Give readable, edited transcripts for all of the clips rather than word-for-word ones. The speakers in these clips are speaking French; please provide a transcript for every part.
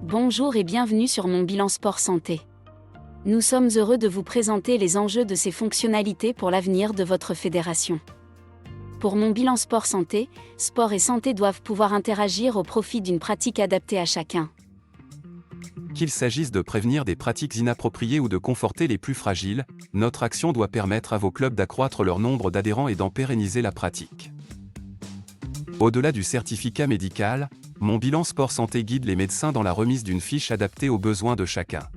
Bonjour et bienvenue sur mon bilan sport santé. Nous sommes heureux de vous présenter les enjeux de ces fonctionnalités pour l'avenir de votre fédération. Pour mon bilan sport santé, sport et santé doivent pouvoir interagir au profit d'une pratique adaptée à chacun. Qu'il s'agisse de prévenir des pratiques inappropriées ou de conforter les plus fragiles, notre action doit permettre à vos clubs d'accroître leur nombre d'adhérents et d'en pérenniser la pratique. Au-delà du certificat médical, mon bilan sport santé guide les médecins dans la remise d'une fiche adaptée aux besoins de chacun.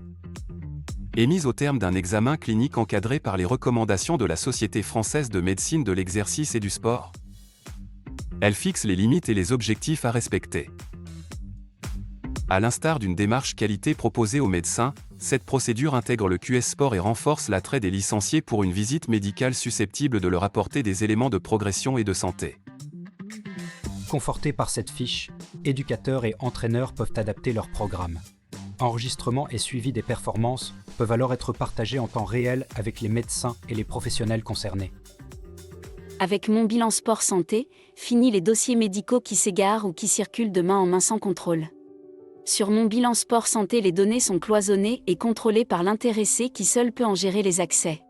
Émise au terme d'un examen clinique encadré par les recommandations de la Société française de médecine de l'exercice et du sport. Elle fixe les limites et les objectifs à respecter. À l'instar d'une démarche qualité proposée aux médecins, cette procédure intègre le QS Sport et renforce l'attrait des licenciés pour une visite médicale susceptible de leur apporter des éléments de progression et de santé. Confortés par cette fiche, éducateurs et entraîneurs peuvent adapter leur programme. Enregistrement et suivi des performances peuvent alors être partagés en temps réel avec les médecins et les professionnels concernés. Avec mon bilan sport santé, fini les dossiers médicaux qui s'égarent ou qui circulent de main en main sans contrôle. Sur mon bilan sport santé, les données sont cloisonnées et contrôlées par l'intéressé qui seul peut en gérer les accès.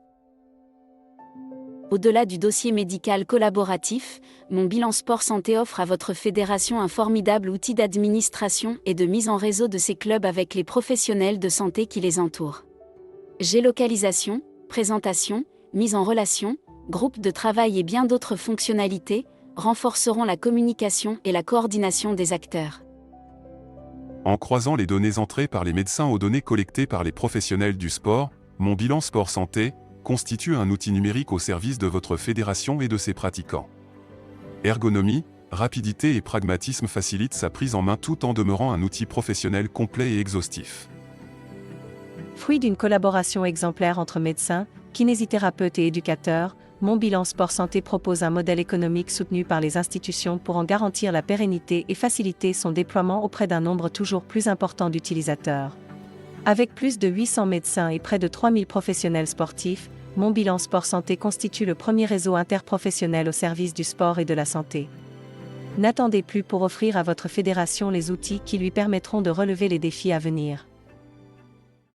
Au-delà du dossier médical collaboratif, mon bilan sport santé offre à votre fédération un formidable outil d'administration et de mise en réseau de ses clubs avec les professionnels de santé qui les entourent. Géolocalisation, présentation, mise en relation, groupe de travail et bien d'autres fonctionnalités renforceront la communication et la coordination des acteurs. En croisant les données entrées par les médecins aux données collectées par les professionnels du sport, mon bilan sport santé constitue un outil numérique au service de votre fédération et de ses pratiquants. Ergonomie, rapidité et pragmatisme facilitent sa prise en main tout en demeurant un outil professionnel complet et exhaustif. Fruit d'une collaboration exemplaire entre médecins, kinésithérapeutes et éducateurs, mon bilan sport santé propose un modèle économique soutenu par les institutions pour en garantir la pérennité et faciliter son déploiement auprès d'un nombre toujours plus important d'utilisateurs. Avec plus de 800 médecins et près de 3000 professionnels sportifs, mon bilan sport santé constitue le premier réseau interprofessionnel au service du sport et de la santé. N'attendez plus pour offrir à votre fédération les outils qui lui permettront de relever les défis à venir.